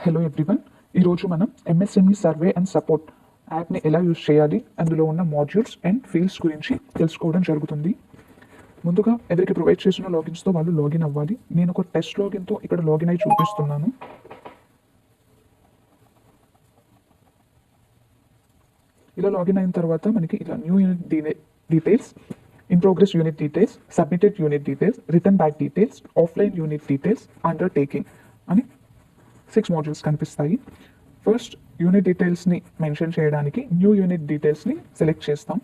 Hello everyone. ఈరోజు మనం MSME survey and support యాప్ని ఎలా యూజ్ చేయాలి, అందులో ఉన్న మాడ్యూల్స్ అండ్ ఫీల్డ్స్ గురించి తెలుసుకోవడం జరుగుతుంది. ముందుగా ఎవరికి ప్రొవైడ్ చేసిన లాగిన్స్తో వాళ్ళు లాగిన్ అవ్వాలి. నేను ఒక టెస్ట్ లాగిన్తో ఇక్కడ లాగిన్ అయి చూపిస్తున్నాను. ఇలా లాగిన్ అయిన తర్వాత మనకి ఇలా new unit details, in progress unit details, submitted unit details, return back details, offline unit details, undertaking అని 6 మాడ్యూల్స్ కనిపిస్తాయి. ఫస్ట్ యూనిట్ డీటెయిల్స్ని మెన్షన్ చేయడానికి న్యూ యూనిట్ డీటెయిల్స్ని సెలెక్ట్ చేస్తాం.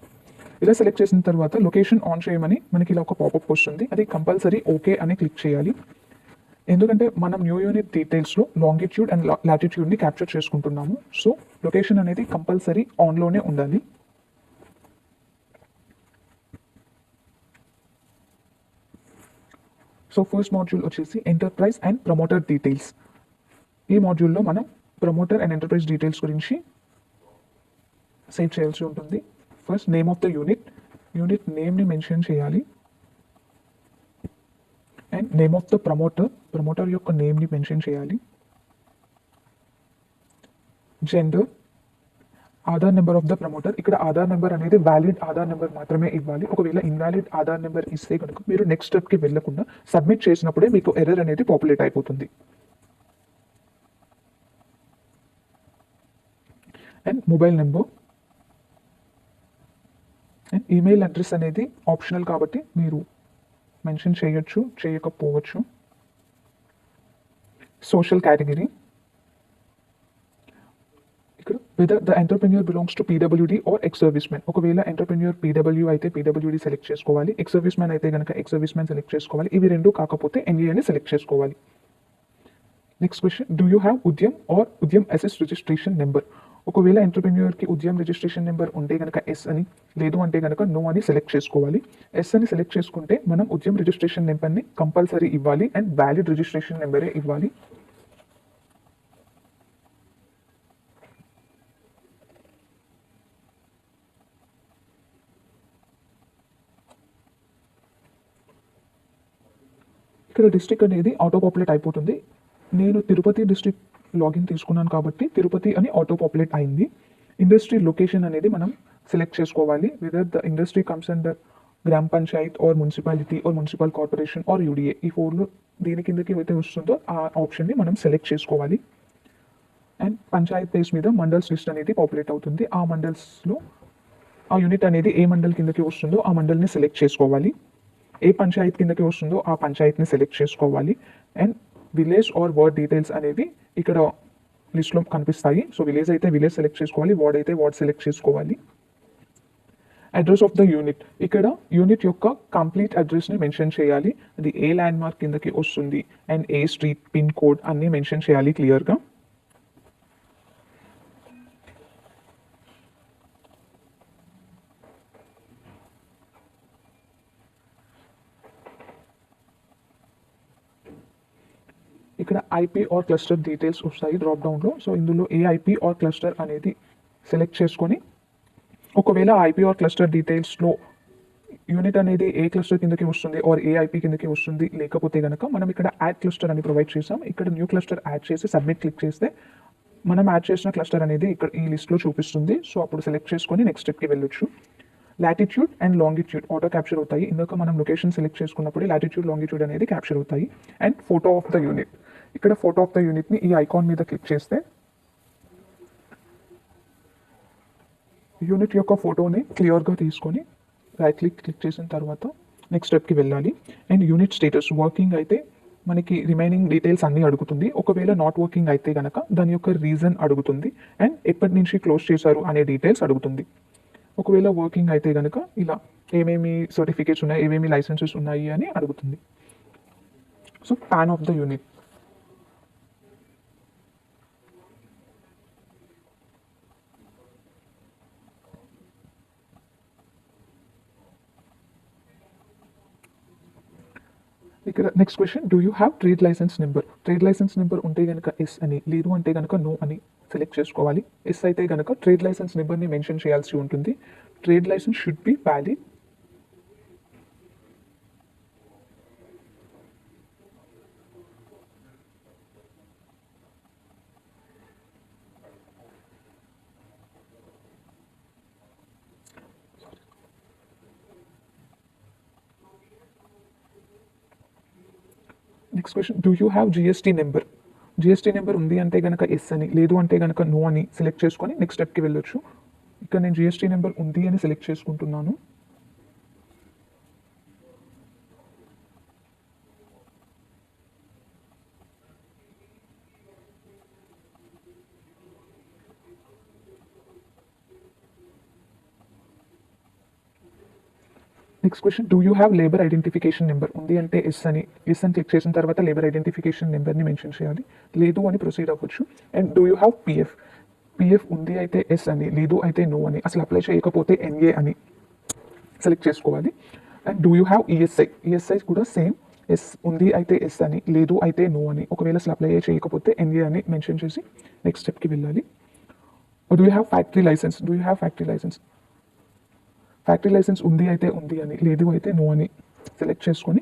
ఇలా సెలెక్ట్ చేసిన తర్వాత లొకేషన్ ఆన్ చేయమని మనకి ఇలా ఒక పాపప్ వస్తుంది. అది కంపల్సరీ ఓకే అని క్లిక్ చేయాలి. ఎందుకంటే మనం న్యూ యూనిట్ డీటెయిల్స్లో లాంగిట్యూడ్ అండ్ లాటిట్యూడ్ని క్యాప్చర్ చేసుకుంటున్నాము. సో లొకేషన్ అనేది కంపల్సరీ ఆన్లోనే ఉండాలి. సో ఫస్ట్ మాడ్యూల్ వచ్చేసి ఎంటర్ప్రైజ్ అండ్ ప్రమోటర్ డీటెయిల్స్. ఈ మాడ్యూల్లో మనం ప్రమోటర్ అండ్ ఎంటర్ప్రైజ్ డీటెయిల్స్ గురించి సెట్ చేయాల్సి ఉంటుంది. First name of the unit నేమ్ని మెన్షన్ చేయాలి. And name of the promoter యొక్క నేమ్ని మెన్షన్ చేయాలి. Gender, Aadhaar number of the promoter. ఇక్కడ ఆధార్ నెంబర్ అనేది వ్యాలిడ్ ఆధార్ నెంబర్ మాత్రమే ఇవ్వాలి. ఒకవేళ ఇన్వాలిడ్ ఆధార్ నెంబర్ ఇస్తే కనుక మీరు నెక్స్ట్ స్టెప్కి వెళ్లకుండా సబ్మిట్ చేసినప్పుడే మీకు ఎర్రర్ అనేది పాపులేట్ అయిపోతుంది. And mobile number and email address అనేది ఆప్షనల్ కాబట్టి మీరు మెన్షన్ చేయొచ్చు, చేయకపోవచ్చు. సోషల్ కేటగిరీ, ఇక్కడ whether the entrepreneur belongs to PWD or ex service man. ఒకవేళ ఎంటర్ప్రెన్యూర్ పీడబ్ల్యూ అయితే పీడబ్ల్యూడి సెలెక్ట్ చేసుకోవాలి, ఎక్స్ సర్వీస్ మ్యాన్ అయితే కనుక ఎక్స్ సర్వీస్ మ్యాన్ సెలెక్ట్ చేసుకోవాలి. ఇవి రెండు కాకపోతే ఎన్ఏని సెలెక్ట్ చేసుకోవాలి. Next question, do you have Udyam or Udyam assist registration number. ఒకవేళ ఎంటర్ప్రెన్యూర్కి ఉద్యమ్ రిజిస్ట్రేషన్ నెంబర్ ఉంటే కనుక ఎస్ అని, లేదు అంటే కనుక నో అని సెలెక్ట్ చేసుకోవాలి. ఎస్ అని సెలెక్ట్ చేసుకుంటే మనం ఉద్యమ్ రిజిస్ట్రేషన్ నెంబర్ని కంపల్సరీ ఇవ్వాలి అండ్ వ్యాలిడ్ రిజిస్ట్రేషన్ నెంబరే ఇవ్వాలి. ఇక్కడ డిస్ట్రిక్ట్ అనేది ఆటో పాపులేట్ అయిపోతుంది. నేను తిరుపతి డిస్ట్రిక్ట్ లాగిన్ తీసుకున్నాను కాబట్టి తిరుపతి అని ఆటో పాపులేట్ అయింది. ఇండస్ట్రీ లొకేషన్ అనేది మనం సెలెక్ట్ చేసుకోవాలి. Whether the industry comes under gram panchayat or municipality or municipal corporation or UDA, ఈ 4లో దేని కిందకి అయితే వస్తుందో ఆ ఆప్షన్ని మనం సెలెక్ట్ చేసుకోవాలి. అండ్ పంచాయత్ బేస్ మీద మండల్స్ లిస్ట్ అనేది పాపులేట్ అవుతుంది. ఆ మండల్స్లో ఆ యూనిట్ అనేది ఏ మండల్ కిందకి వస్తుందో ఆ మండల్ని సెలెక్ట్ చేసుకోవాలి. ఏ పంచాయత్ కిందకి వస్తుందో ఆ పంచాయత్ని సెలెక్ట్ చేసుకోవాలి. And village or ward details అనేవి ఇక్కడ లిస్ట్లో కనిపిస్తాయి. సో విలేజ్ అయితే విలేజ్ సెలెక్ట్ చేసుకోవాలి, వార్డ్ అయితే వార్డ్ సెలెక్ట్ చేసుకోవాలి. అడ్రస్ ఆఫ్ ద యూనిట్, ఇక్కడ యూనిట్ యొక్క కంప్లీట్ అడ్రస్ని మెన్షన్ చేయాలి. అది ఏ ల్యాండ్ మార్క్ కిందకి వస్తుంది and A street, pin code అన్నీ మెన్షన్ చేయాలి క్లియర్గా. ఇక్కడ ఐపీ ఆర్ క్లస్టర్ డీటెయిల్స్ వస్తాయి డ్రాప్ డౌన్లో. సో ఇందులో ఏ ఐపీ ఆర్ క్లస్టర్ అనేది సెలెక్ట్ చేసుకొని, ఒకవేళ ఐపీ ఆర్ క్లస్టర్ డీటెయిల్స్లో యూనిట్ అనేది ఏ క్లస్టర్ కిందకి వస్తుంది ఆర్ ఏ ఐపీ కిందకి వస్తుంది లేకపోతే కనుక మనం ఇక్కడ యాడ్ క్లస్టర్ అని ప్రొవైడ్ చేసాం. ఇక్కడ న్యూ క్లస్టర్ యాడ్ చేసి సబ్మిట్ క్లిక్ చేస్తే మనం యాడ్ చేసిన క్లస్టర్ అనేది ఇక్కడ ఈ లిస్ట్లో చూపిస్తుంది. సో అప్పుడు సెలెక్ట్ చేసుకొని నెక్స్ట్ స్టెప్కి వెళ్ళొచ్చు. Latitude and longitude auto capture అవుతాయి. ఇందాక మనం లొకేషన్ సెలెక్ట్ చేసుకున్నప్పుడు లాటిట్యూడ్ లాంగిట్యూడ్ అనేది క్యాప్చర్ అవుతాయి. And photo of the unit, ఇక్కడ ఫోటో ఆఫ్ ద యూనిట్ని ఈ ఐకాన్ మీద క్లిక్ చేస్తే యూనిట్ యొక్క ఫోటోని క్లియర్గా తీసుకొని రైట్ క్లిక్ చేసిన తర్వాత నెక్స్ట్ స్టెప్కి వెళ్ళాలి. అండ్ యూనిట్ స్టేటస్, వర్కింగ్ అయితే మనకి రిమైనింగ్ డీటెయిల్స్ అన్నీ అడుగుతుంది. ఒకవేళ నాట్ వర్కింగ్ అయితే కనుక దాని యొక్క రీజన్ అడుగుతుంది. అండ్ ఎప్పటి నుంచి క్లోజ్ చేశారు అనే డీటెయిల్స్ అడుగుతుంది. ఒకవేళ వర్కింగ్ అయితే కనుక ఇలా ఏమేమి సర్టిఫికేట్స్ ఉన్నాయి, ఏమేమి లైసెన్సెస్ ఉన్నాయి అని అడుగుతుంది. So PAN of the unit, ఇక్కడ next question, do you have trade licence number. Trade licence number ఉంటే కనుక ఎస్ అని, లేదు అంటే కనుక నో అని సెలెక్ట్ చేసుకోవాలి. ఎస్ అయితే కనుక ట్రేడ్ లైసెన్స్ నెంబర్ని మెన్షన్ చేయాల్సి ఉంటుంది. Trade licence should be valid. Next question, do you have GST number? GST number ఉంది అంటే కనుక ఎస్ అని, లేదు అంటే కనుక నో అని సెలెక్ట్ చేసుకొని నెక్స్ట్ స్టెప్కి వెళ్ళొచ్చు. ఇక్కడ నేను జిఎస్టీ నెంబర్ ఉంది అని సెలెక్ట్ చేసుకుంటున్నాను. Next question, do you have labour identification number? ఉంది అంటే ఎస్ అని క్లిక్ చేసిన తర్వాత లేబర్ ఐడెంటిఫికేషన్ నెంబర్ని మెన్షన్ చేయాలి, లేదు అని ప్రొసీడ్ అవ్వచ్చు. And do you have PF ఉంది అయితే ఎస్ అని, లేదు అయితే నో అని, అసలు అప్లై చేయకపోతే ఎన్ఏ అని సెలెక్ట్ చేసుకోవాలి. And do you have ESI కూడా సేమ్, ఎస్ ఉంది అయితే ఎస్ అని, లేదు అయితే నో అని, ఒకవేళ అసలు అప్లై చేయకపోతే ఎన్ఏ అని మెన్షన్ చేసి నెక్స్ట్ స్టెప్కి వెళ్ళాలి. Do you have factory licence? Factory licence ఉంది అయితే ఉంది అని, లేదు అయితే నో అని సెలెక్ట్ చేసుకొని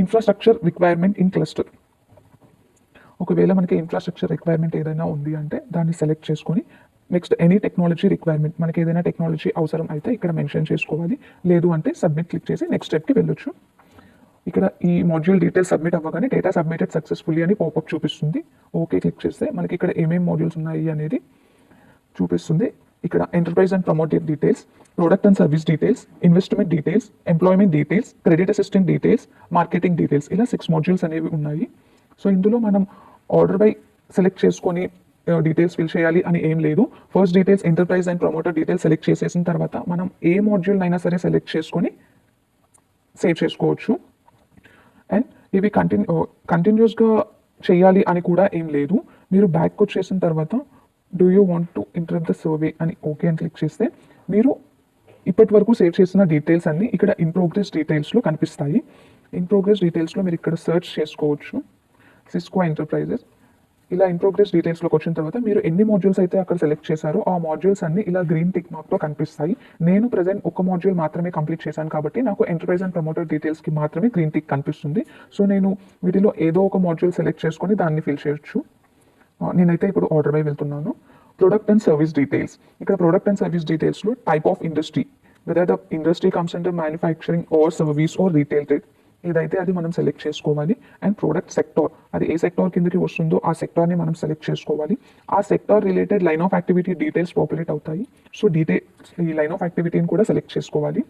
ఇన్ఫ్రాస్ట్రక్చర్ రిక్వైర్మెంట్ ఇన్ క్లస్టర్, ఒకవేళ మనకి ఇన్ఫ్రాస్ట్రక్చర్ రిక్వైర్మెంట్ ఏదైనా ఉంది అంటే దాన్ని సెలెక్ట్ చేసుకొని నెక్స్ట్ ఎనీ టెక్నాలజీ రిక్వైర్మెంట్, మనకి ఏదైనా టెక్నాలజీ అవసరం అయితే ఇక్కడ మెన్షన్ చేసుకోవాలి, లేదు అంటే సబ్మిట్ క్లిక్ చేసి నెక్స్ట్ స్టెప్కి వెళ్ళొచ్చు. ఇక్కడ ఈ మాడ్యూల్ డీటెయిల్స్ సబ్మిట్ అవ్వగానే డేటా సబ్మిటెడ్ సక్సెస్ఫుల్లీ అని పాపప్ చూపిస్తుంది. ఓకే క్లిక్ చేస్తే మనకి ఇక్కడ ఏమేమి మాడ్యూల్స్ ఉన్నాయి అనేది చూపిస్తుంది. ఇక్కడ enterprise and promotive details, product and service details, investment details, employment details, credit assistant details, marketing details, ఇలా 6 మాడ్యూల్స్ అనేవి ఉన్నాయి. సో ఇందులో మనం ఆర్డర్ బై సెలెక్ట్ చేసుకొని డీటెయిల్స్ ఫిల్ చేయాలి అని ఏం లేదు. First details enterprise and promoter details select చేసేసిన తర్వాత మనం ఏ మాడ్యూల్ అయినా సరే సెలెక్ట్ చేసుకొని సేవ్ చేసుకోవచ్చు. అండ్ ఇవి కంటిన్యూస్గా చేయాలి అని కూడా ఏం లేదు. మీరు బ్యాక్ వచ్చేసిన తర్వాత do you want to interrupt the survey అని ఓకే అని క్లిక్ చేస్తే మీరు ఇప్పటి వరకు సేవ్ చేసిన డీటెయిల్స్ అన్ని ఇక్కడ ఇన్ ప్రోగ్రెస్ డీటెయిల్స్లో కనిపిస్తాయి. ఇన్ ప్రోగ్రెస్ డీటెయిల్స్లో మీరు ఇక్కడ సెర్చ్ చేసుకోవచ్చు సిస్కో ఎంటర్ప్రైజెస్. ఇలా ఇన్ ప్రోగ్రెస్ డీటెయిల్స్లోకి వచ్చిన తర్వాత మీరు ఎన్ని మాడ్యూల్స్ అయితే అక్కడ సెలెక్ట్ చేశారో ఆ మాడ్యూల్స్ అన్ని ఇలా గ్రీన్ టిక్ మార్క్తో కనిపిస్తాయి. నేను ప్రజెంట్ ఒక మాడ్యూల్ మాత్రమే కంప్లీట్ చేశాను కాబట్టి నాకు ఎంటర్ప్రైజ్ అండ్ ప్రమోటర్ డీటెయిల్స్కి మాత్రమే గ్రీన్ టిక్ కనిపిస్తుంది. సో నేను వీటిలో ఏదో ఒక మాడ్యూల్ సెలెక్ట్ చేసుకొని దాన్ని ఫిల్ చేయొచ్చు. నేనైతే ఇప్పుడు ఆర్డర్ బై వెళ్తున్నాను. ప్రొడక్ట్ అండ్ సర్వీస్ డీటెయిల్స్, ఇక్కడ ప్రొడక్ట్ అండ్ సర్వీస్ డీటెయిల్స్లో type of industry, whether the industry comes under manufacturing or service or retail trade, ఏదైతే అది మనం సెలెక్ట్ చేసుకోవాలి. అండ్ ప్రోడక్ట్ సెక్టార్, అది ఏ సెక్టార్ కిందకి వస్తుందో ఆ సెక్టార్ని మనం సెలెక్ట్ చేసుకోవాలి. ఆ sector related line of activity details populate అవుతాయి. సో ఈ లైన్ ఆఫ్ యాక్టివిటీని కూడా సెలెక్ట్ చేసుకోవాలి.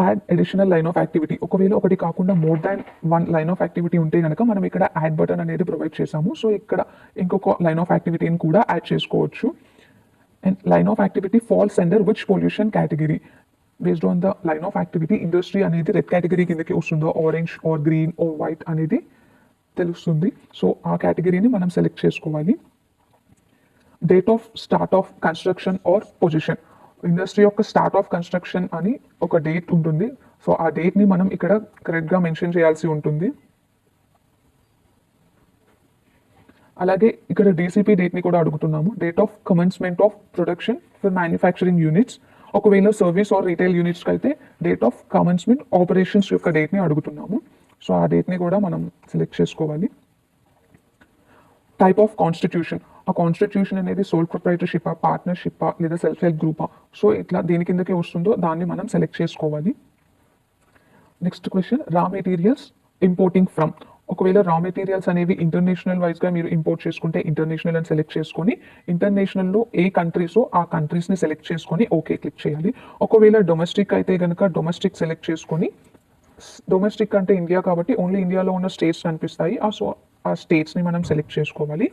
Add additional line of activity, ఒకవేళ ఒకటి కాకుండా more than 1 line of activity ఉంటే కనుక మనం ఇక్కడ యాడ్ బటన్ అనేది ప్రొవైడ్ చేసాము. సో ఇక్కడ ఇంకొక లైన్ ఆఫ్ యాక్టివిటీని కూడా యాడ్ చేసుకోవచ్చు. And line of activity falls under which pollution category, based on the line of activity industry అనేది రెడ్ కేటగిరీ కిందకి వస్తుందో orange or green or white అనేది తెలుస్తుంది. సో ఆ కేటగిరీని మనం సెలెక్ట్ చేసుకోవాలి. Date of start of construction or possession, industry యొక్క స్టార్ట్ ఆఫ్ కన్స్ట్రక్షన్ అని ఒక డేట్ ఉంటుంది. సో ఆ డేట్ని మనం ఇక్కడ కరెక్ట్గా మెన్షన్ చేయాల్సి ఉంటుంది. అలాగే ఇక్కడ డీసీపీ డేట్ని కూడా అడుగుతున్నాము, date of commencement of production for manufacturing units. ఒకవేళ సర్వీస్ ఆర్ రీటైల్ యూనిట్స్కి అయితే డేట్ ఆఫ్ కమెన్స్మెంట్ ఆపరేషన్స్ యొక్క డేట్ని అడుగుతున్నాము. సో ఆ డేట్ని కూడా మనం సెలెక్ట్ చేసుకోవాలి. టైప్ ఆఫ్ కాన్స్టిట్యూషన్, ఆ కాన్స్టిట్యూషన్ అనేది సోల్ ప్రొప్రైటర్షిప్, పార్ట్నర్షిప్ లేదా సెల్ఫ్ హెల్ప్ గ్రూపా, సో ఇట్లా దేని కిందకి వస్తుందో దాన్ని మనం సెలెక్ట్ చేసుకోవాలి. నెక్స్ట్ క్వశ్చన్, రా మెటీరియల్స్ ఇంపోర్టింగ్ ఫ్రమ్, ఒకవేళ రా మెటీరియల్స్ అనేవి ఇంటర్నేషనల్ వైజ్గా మీరు ఇంపోర్ట్ చేసుకుంటే ఇంటర్నేషనల్ అని సెలెక్ట్ చేసుకొని ఇంటర్నేషనల్లో ఏ కంట్రీసో ఆ కంట్రీస్ని సెలెక్ట్ చేసుకొని ఓకే క్లిక్ చేయాలి. ఒకవేళ డొమెస్టిక్ అయితే కనుక డొమెస్టిక్ సెలెక్ట్ చేసుకొని, డొమెస్టిక్ అంటే ఇండియా కాబట్టి ఓన్లీ ఇండియాలో ఉన్న స్టేట్స్ కనిపిస్తాయి. సో ఆ స్టేట్స్ని మనం సెలెక్ట్ చేసుకోవాలి.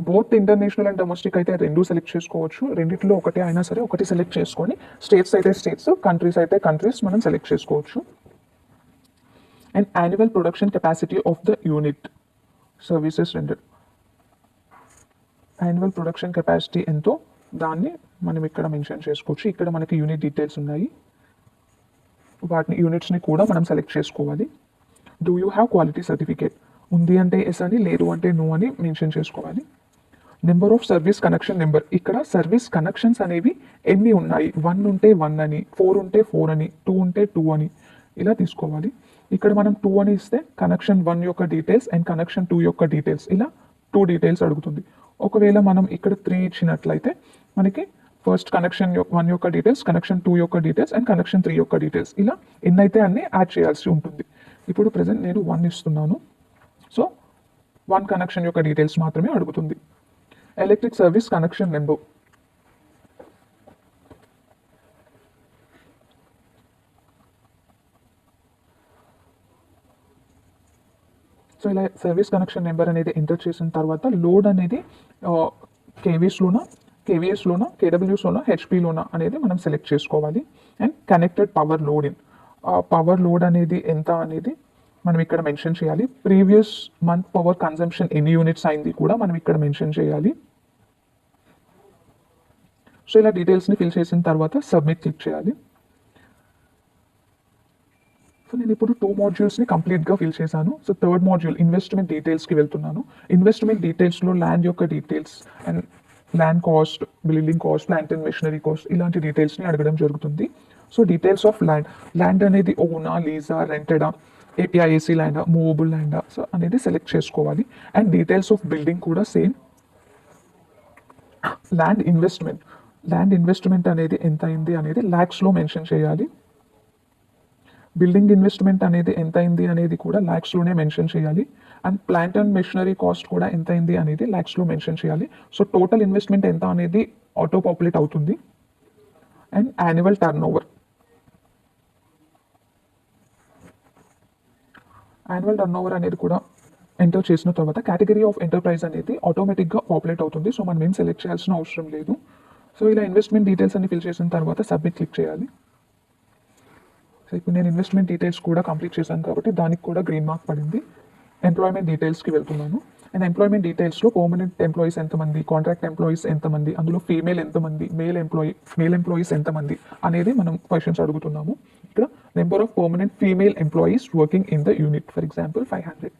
బోత్ ఇంటర్నేషనల్ అండ్ డొమెస్టిక్ అయితే రెండు సెలెక్ట్ చేసుకోవచ్చు. రెండిట్లో ఒకటే అయినా సరే ఒకటి సెలెక్ట్ చేసుకొని, స్టేట్స్ అయితే స్టేట్స్, కంట్రీస్ అయితే కంట్రీస్ మనం సెలెక్ట్ చేసుకోవచ్చు. And annual production capacity of the unit services రెండెడ్, annual production capacity ఎంతో దాన్ని మనం ఇక్కడ మెన్షన్ చేసుకోవచ్చు. ఇక్కడ మనకి యూనిట్ డీటెయిల్స్ ఉన్నాయి, వాటిని యూనిట్స్ని కూడా మనం సెలెక్ట్ చేసుకోవాలి. Do you have quality certificate, ఉంది అంటే ఎస్ అని, లేదు అంటే నో అని మెన్షన్ చేసుకోవాలి. Number of service connection number, ఇక్కడ సర్వీస్ కనెక్షన్స్ అనేవి ఎన్ని ఉన్నాయి, 1 ఉంటే 1 అని, 4 ఉంటే 4 అని, 2 ఉంటే 2 అని ఇలా తీసుకోవాలి. ఇక్కడ మనం 2 అని ఇస్తే కనెక్షన్ 1 యొక్క డీటెయిల్స్ అండ్ కనెక్షన్ 2 యొక్క డీటెయిల్స్, ఇలా 2 డీటెయిల్స్ అడుగుతుంది. ఒకవేళ మనం ఇక్కడ 3 ఇచ్చినట్లయితే మనకి ఫస్ట్ కనెక్షన్ 1 యొక్క డీటెయిల్స్, కనెక్షన్ 2 యొక్క డీటెయిల్స్ అండ్ కనెక్షన్ 3 యొక్క డీటెయిల్స్, ఇలా ఎన్నైతే అన్ని యాడ్ చేయాల్సి ఉంటుంది. ఇప్పుడు ప్రజెంట్ నేను 1 ఇస్తున్నాను. సో 1 కనెక్షన్ యొక్క డీటెయిల్స్ మాత్రమే అడుగుతుంది. Electric service connection number. So ఇలా సర్వీస్ కనెక్షన్ నెంబర్ అనేది ఎంటర్ చేసిన తర్వాత లోడ్ అనేది కేవీస్లోనా, కేవీఎస్లోనా, కేడబ్ల్యూస్లోనా, హెచ్పీలోనా అనేది మనం సెలెక్ట్ చేసుకోవాలి. And connected power load in, power load అనేది ఎంత అనేది మనం ఇక్కడ మెన్షన్ చేయాలి. ప్రీవియస్ మంత్ పవర్ కన్జంప్షన్ ఎన్ని యూనిట్స్ అయింది కూడా మనం ఇక్కడ మెన్షన్ చేయాలి. సో ఇలా డీటెయిల్స్ని ఫిల్ చేసిన తర్వాత సబ్మిట్ క్లిక్ చేయాలి. సో నేను ఇప్పుడు 2 మాడ్యూల్స్ని కంప్లీట్గా ఫిల్ చేశాను. సో థర్డ్ మాడ్యూల్ ఇన్వెస్ట్మెంట్ డీటెయిల్స్కి వెళ్తున్నాను. ఇన్వెస్ట్మెంట్ డీటెయిల్స్లో ల్యాండ్ యొక్క details and land cost, building cost, plant and machinery cost, ఇలాంటి డీటెయిల్స్ని అడగడం జరుగుతుంది. So details of land, land అనేది ఓనా, లీజా, రెంటెడా, ఏపీఐఏసీ ల్యాండా, మూవబుల్ ల్యాండా, సో అనేది సెలెక్ట్ చేసుకోవాలి. అండ్ డీటెయిల్స్ ఆఫ్ బిల్డింగ్ కూడా same. Land investment, land investment అనేది ఎంత అయింది అనేది ల్యాక్స్లో మెన్షన్ చేయాలి. బిల్డింగ్ ఇన్వెస్ట్మెంట్ అనేది ఎంత అయింది అనేది కూడా ల్యాక్స్లోనే మెన్షన్ చేయాలి. And plant and machinery cost కూడా ఎంత అయింది అనేది ల్యాక్స్లో మెన్షన్ చేయాలి. సో టోటల్ ఇన్వెస్ట్మెంట్ ఎంత అనేది ఆటో పాపులేట్ అవుతుంది. And annual turn over, annual turn over అనేది కూడా ఎంటర్ చేసిన తర్వాత కేటగిరీ ఆఫ్ ఎంటర్ప్రైజ్ అనేది ఆటోమేటిక్గా పాపులేట్ అవుతుంది. సో మనం ఏం సెలెక్ట్ చేయాల్సిన అవసరం లేదు. సో ఇలా ఇన్వెస్ట్మెంట్ డీటెయిల్స్ అన్ని ఫిల్ చేసిన తర్వాత సబ్మిట్ క్లిక్ చేయాలి. సో ఇప్పుడు నేను ఇన్వెస్ట్మెంట్ డీటెయిల్స్ కూడా కంప్లీట్ చేశాను కాబట్టి దానికి కూడా గ్రీన్ మార్క్ పడింది. ఎంప్లాయ్మెంట్ డీటెయిల్స్కి వెళ్తున్నాను. అండ్ ఎంప్లాయ్మెంట్ డీటెయిల్స్లో పర్మనెంట్ ఎంప్లాయీస్ ఎంతమంది, కాంట్రాక్ట్ ఎంప్లాయీస్ ఎంతమంది, అందులో ఫీమేల్ ఎంతమంది, మేల్ ఎంప్లాయీస్ ఎంతమంది అనేది మనం క్వశ్చన్స్ అడుగుతున్నాము. ఇక్కడ number of permanent female employees working in the unit, for example 500.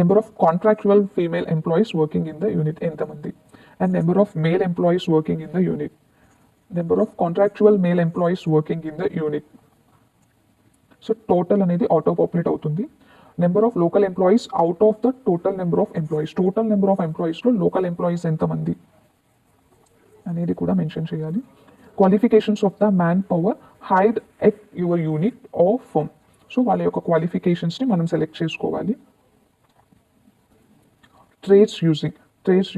Number of contractual female employees working in the unit ఎంతమంది, and number of male employees working in the unit, number of contractual male employees working in the unit. So total అనేది auto populate అవుతుంది. Number of local employees out of the total number of employees, total number of ఎంప్లాయీస్లో local employees ఎంతమంది అనేది కూడా mention చేయాలి. Qualifications of the man power hired at your unit or firm, so వాళ్ళ యొక్క క్వాలిఫికేషన్స్ని మనం select చేసుకోవాలి. ట్రేడ్స్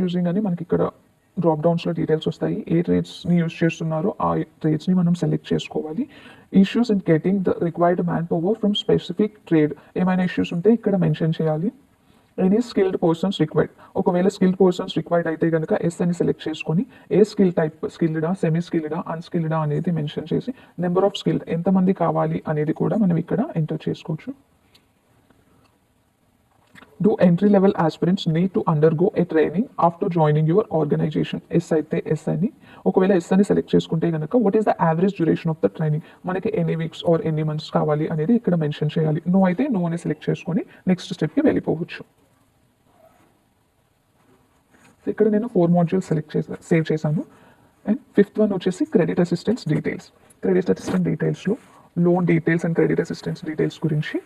యూజింగ్ అని మనకి ఇక్కడ డ్రాప్ డౌన్స్లో డీటెయిల్స్ వస్తాయి. ఏ ట్రేడ్స్ని యూజ్ చేస్తున్నారో ఆ ట్రేడ్స్ని మనం సెలెక్ట్ చేసుకోవాలి. Issues in getting the required man power from specific trade, ఏమైనా ఇష్యూస్ ఉంటే ఇక్కడ మెన్షన్ చేయాలి. ఎనీ స్కిల్డ్ పర్సన్స్ రిక్వైర్డ్, ఒకవేళ స్కిల్డ్ పర్సన్స్ రిక్వైర్డ్ అయితే కనుక ఎస్ అని సెలెక్ట్ చేసుకొని ఏ స్కిల్ టైప్, స్కిల్డా, సెమీ స్కిల్డా, అన్స్కిల్డా అనేది మెన్షన్ చేసి నెంబర్ ఆఫ్ స్కిల్డ్ ఎంతమంది కావాలి అనేది కూడా మనం ఇక్కడ ఎంటర్ చేసుకోవచ్చు. Do entry level aspirants need to undergo a training after joining your organization? Yes అయితే ఎస్ అని, ఒకవేళ ఎస్ అని సెలెక్ట్ చేసుకుంటే కనుక what is the average duration of the training, మనకి ఎన్ని వీక్స్ ఆర్ ఎన్ని మంత్స్ కావాలి అనేది ఇక్కడ మెన్షన్ చేయాలి. నో అయితే నో అని సెలెక్ట్ చేసుకొని నెక్స్ట్ స్టెప్కి వెళ్ళిపోవచ్చు. ఇక్కడ నేను 4 మాడ్యూల్స్ సేవ్ చేశాను. అండ్ 5th వన్ వచ్చేసి credit assistance details. Credit assistant డీటెయిల్స్లో loan details and credit assistance details గురించి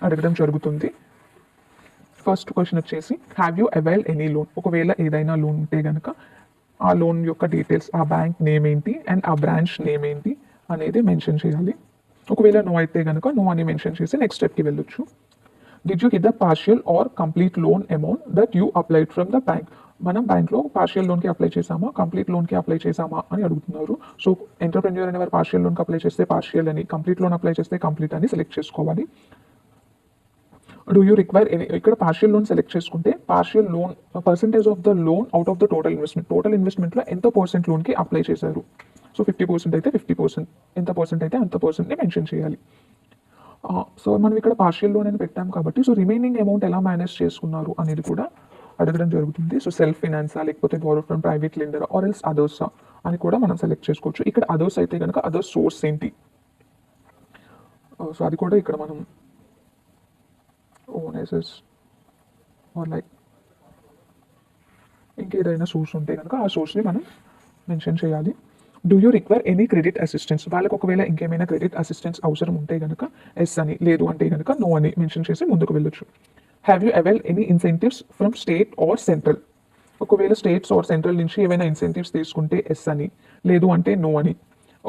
అడగడం జరుగుతుంది. ఫస్ట్ క్వశ్చన్ వచ్చేసి have you availed any loan, ఒకవేళ ఏదైనా లోన్ ఉంటే కనుక ఆ లోన్ యొక్క డీటెయిల్స్, ఆ బ్యాంక్ నేమ్ ఏంటి అండ్ ఆ బ్రాంచ్ నేమ్ ఏంటి అనేది మెన్షన్ చేయాలి. ఒకవేళ నో అయితే కనుక నో అని మెన్షన్ చేసి నెక్స్ట్ స్టెప్కి వెళ్ళొచ్చు. Did you get the partial or complete loan amount that you applied from the bank, మనం బ్యాంక్లో పార్షియల్ లోన్కి అప్లై చేసామా, కంప్లీట్ లోన్కి అప్లై చేసామా అని అడుగుతున్నారు. సో ఎంటర్ప్రెన్యూర్ అనేవారు పార్షియల్ లోన్కి అప్లై చేస్తే పార్షియల్ అని, కంప్లీట్ లోన్ అప్లై చేస్తే కంప్లీట్ అని సెలెక్ట్ చేసుకోవాలి. డూ యూ రిక్వైర్ ఎనీ, ఇక్కడ పార్షియల్ లోన్ సెలెక్ట్ చేసుకుంటే partial loan percentage of the loan out of the total investment, total ఇన్వెస్ట్మెంట్లో ఎంత పర్సెంట్ లోన్కి అప్లై చేశారు. సో 50% అయితే 50%, ఎంత పర్సెంట్ అయితే అంత పర్సెంట్ని మెన్షన్ చేయాలి. సో మనం ఇక్కడ పార్షియల్ లోన్ అని పెట్టాం కాబట్టి సో రిమైనింగ్ అమౌంట్ ఎలా మేనేజ్ చేసుకున్నారు అనేది కూడా అడగడం జరుగుతుంది. సో సెల్ఫ్ ఫినాన్సా లేకపోతే borrow from private lender or else అదర్సా అని కూడా మనం సెలెక్ట్ చేసుకోవచ్చు. ఇక్కడ అదర్స్ అయితే కనుక అదర్స్ సోర్స్ ఏంటి, సో అది కూడా ఇక్కడ మనం ఓన్ ఎసెస్ ఆర్ లైక్ ఇంకేదైనా సోర్స్ ఉంటే కనుక ఆ సోర్స్ని మనం మెన్షన్ చేయాలి. Do you require any credit assistance, వాళ్ళకి ఒకవేళ ఇంకేమైనా క్రెడిట్ అసిస్టెన్స్ అవసరం ఉంటే కనుక ఎస్ అని, లేదు అంటే కనుక నో అని మెన్షన్ చేసి ముందుకు వెళ్ళొచ్చు. Have you availed any incentives from state or central, ఒకవేళ స్టేట్స్ ఆర్ సెంట్రల్ నుంచి ఏవైనా ఇన్సెంటివ్స్ తీసుకుంటే ఎస్ అని, లేదు అంటే నో అని.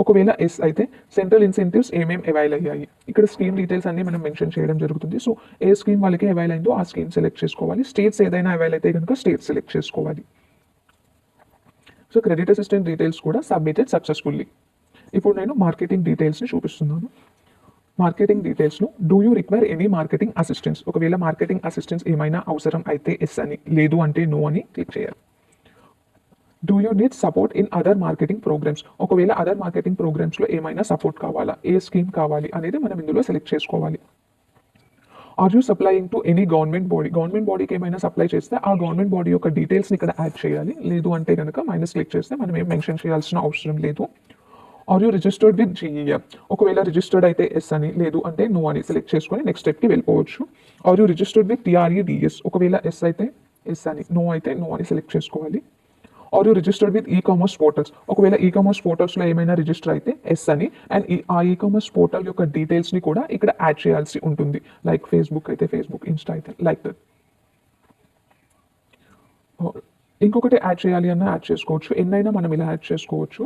ఒకవేళ ఎస్ అయితే సెంట్రల్ ఇన్సెంటివ్స్ ఏమేమి అవైల్ అయ్యాయి, ఇక్కడ స్కీమ్ డీటెయిల్స్ అన్ని మనం మెన్షన్ చేయడం జరుగుతుంది. సో ఏ స్కీమ్ వాళ్ళకి అవైల్ అయిందో ఆ స్కీమ్ సెలెక్ట్ చేసుకోవాలి. స్టేట్స్ ఏదైనా అవైల్ అయితే కనుక స్టేట్ సెలెక్ట్ చేసుకోవాలి. సో క్రెడిట్ అసిస్టెంట్ డీటెయిల్స్ కూడా సబ్మిటెడ్ సక్సెస్ఫుల్లీ. ఇప్పుడు నేను మార్కెటింగ్ డీటెయిల్స్ని చూపిస్తున్నాను. మార్కెటింగ్ డీటెయిల్స్లో do you require any marketing assistance, ఒకవేళ మార్కెటింగ్ అసిస్టెన్స్ ఏమైనా అవసరం అయితే ఎస్ అని, లేదు అంటే నో అని క్లిక్ చేయాలి. Do you need support in other marketing programmes, ఒకవేళ అదర్ మార్కెటింగ్ ప్రోగ్రామ్స్లో ఏమైనా సపోర్ట్ కావాలా, ఏ స్కీమ్ కావాలి అనేది మనం ఇందులో సెలెక్ట్ చేసుకోవాలి. Are you supplying to any government body, government బాడీకి ఏమైనా సప్లై చేస్తే ఆ గవర్నమెంట్ బాడీ యొక్క డీటెయిల్స్ని ఇక్కడ యాడ్ చేయాలి. లేదు అంటే కనుక మైనస్ క్లిక్ చేస్తే మనం ఏం మెన్షన్ చేయాల్సిన అవసరం లేదు. Are you registered with GEF, ఒకవేళ రిజిస్టర్డ్ అయితే ఎస్ అని, లేదు అంటే నో అని సెలెక్ట్ చేసుకొని నెక్స్ట్ స్టెప్కి వెళ్ళిపోవచ్చు. ఆర్ యూ రిజిస్టర్డ్ విత్ టీఆర్ఈడిఎస్, ఒకవేళ ఎస్ అయితే ఎస్ అని, నో అయితే నో అని సెలెక్ట్ చేసుకోవాలి. Are you registered with ecommerce portals, ఒకవేళ ఈకామర్స్ పోర్టల్స్లో ఏమైనా రిజిస్టర్ అయితే ఎస్ అని, అండ్ ఆ ఈకామర్స్ పోర్టల్ యొక్క డీటెయిల్స్ని కూడా ఇక్కడ యాడ్ చేయాల్సి ఉంటుంది. లైక్ ఫేస్బుక్ అయితే ఫేస్బుక్, ఇన్స్టా అయితే లైక్ దట్. ఇంకొకటి యాడ్ చేయాలి అన్న యాడ్ చేసుకోవచ్చు, ఎన్నైనా మనం ఇలా యాడ్ చేసుకోవచ్చు.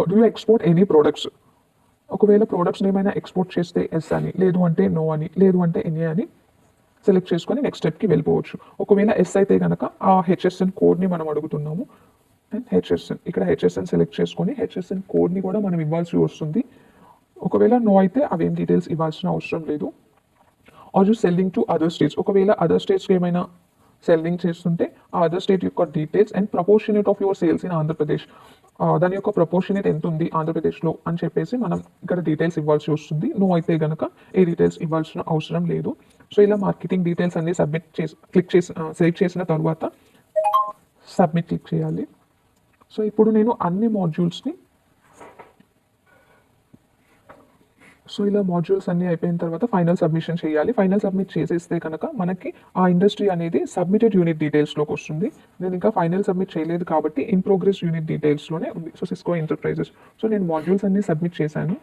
Do you export any products, ఒకవేళ ప్రోడక్ట్స్ని ఏమైనా ఎక్స్పోర్ట్ చేస్తే ఎస్ అని, లేదు అంటే నో అని, లేదు అంటే ఎనీ అని సెలెక్ట్ చేసుకొని నెక్స్ట్ స్టెప్కి వెళ్ళిపోవచ్చు. ఒకవేళ ఎస్ అయితే కనుక ఆ హెచ్ఎస్ఎన్ కోడ్ని మనం అడుగుతున్నాము, అండ్ హెచ్ఎస్ఎన్ ఇక్కడ హెచ్ఎస్ఎన్ సెలెక్ట్ చేసుకొని హెచ్ఎస్ఎన్ కోడ్ని కూడా మనం ఇవ్వాల్సి వస్తుంది. ఒకవేళ నో అయితే అవేం డీటెయిల్స్ ఇవ్వాల్సిన అవసరం లేదు. Are you selling to other states, ఒకవేళ అదర్ స్టేట్స్కి ఏమైనా సెల్లింగ్ చేస్తుంటే ఆ అదర్ స్టేట్ యొక్క details and proportionate of your sales in Andhra Pradesh, దాని యొక్క ప్రపోర్షనేట్ ఎంత ఉంది ఆంధ్రప్రదేశ్లో అని చెప్పేసి మనం ఇక్కడ డీటెయిల్స్ ఇవ్వాల్సి వస్తుంది. నో అయితే కనుక ఏ డీటెయిల్స్ ఇవ్వాల్సిన అవసరం లేదు. సో ఇలా మార్కెటింగ్ డీటెయిల్స్ అన్ని క్లిక్ చేసి సెలెక్ట్ చేసిన తర్వాత సబ్మిట్ క్లిక్ చేయాలి. సో ఇప్పుడు నేను అన్ని మాడ్యూల్స్ని ఇలా మాడ్యూల్స్ అన్నీ అయిపోయిన తర్వాత ఫైనల్ సబ్మిషన్ చేయాలి. ఫైనల్ సబ్మిట్ చేసేస్తే కనుక మనకి ఆ ఇండస్ట్రీ అనేది సబ్మిటెడ్ యూనిట్ డీటెయిల్స్లోకి వస్తుంది. నేను ఇంకా ఫైనల్ సబ్మిట్ చేయలేదు కాబట్టి ఇన్ ప్రోగ్రెస్ యూనిట్ డీటెయిల్స్లోనే ఉంది. So Cisco enterprises. సో నేను మాడ్యూల్స్ అన్నీ సబ్మిట్ చేశాను.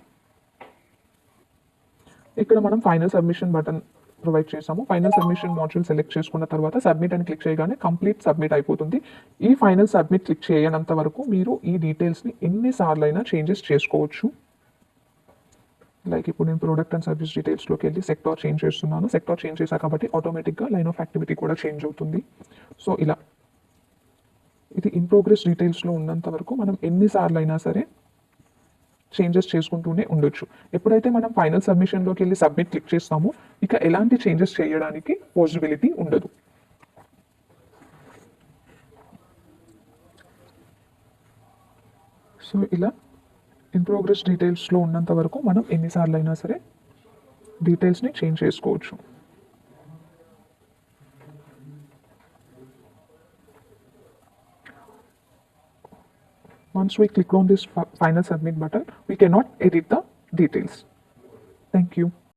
ఇక్కడ మనం ఫైనల్ సబ్మిషన్ బటన్ ప్రొవైడ్ చేసాము. ఫైనల్ సబ్మిషన్ మాడ్యూల్ సెలెక్ట్ చేసుకున్న తర్వాత సబ్మిట్ అని క్లిక్ చేయగానే కంప్లీట్ సబ్మిట్ అయిపోతుంది. ఈ ఫైనల్ సబ్మిట్ క్లిక్ చేయనంత వరకు మీరు ఈ డీటెయిల్స్ని ఎన్నిసార్లు అయినా చేంజెస్ చేసుకోవచ్చు. లైక్ ఇప్పుడు నేను ప్రోడక్ట్ అండ్ సర్వీస్ డీటెయిల్స్లోకి వెళ్ళి సెక్టార్ చేంజ్ చేస్తున్నాను. సెక్టార్ చేంజ్ చేశా కాబట్టి ఆటోమేటిక్గా లైన్ ఆఫ్ యాక్టివిటీ కూడా చేంజ్ అవుతుంది. సో ఇలా ఇది ఇన్ ప్రోగ్రెస్ డీటెయిల్స్లో ఉన్నంత వరకు మనం ఎన్నిసార్లు అయినా సరే చేంజెస్ చేసుకుంటూనే ఉండొచ్చు. ఎప్పుడైతే మనం ఫైనల్ సబ్మిషన్లోకి వెళ్ళి సబ్మిట్ క్లిక్ చేస్తామో ఇక ఎలాంటి చేంజెస్ చేయడానికి పాసిబిలిటీ ఉండదు. సో ఇలా ఇన్ ప్రోగ్రెస్ డీటెయిల్స్లో ఉన్నంత వరకు మనం ఎన్నిసార్లు అయినా సరే డీటెయిల్స్ని చేంజ్ చేసుకోవచ్చు. Once we click on this final submit button, we cannot edit the details. Thank you.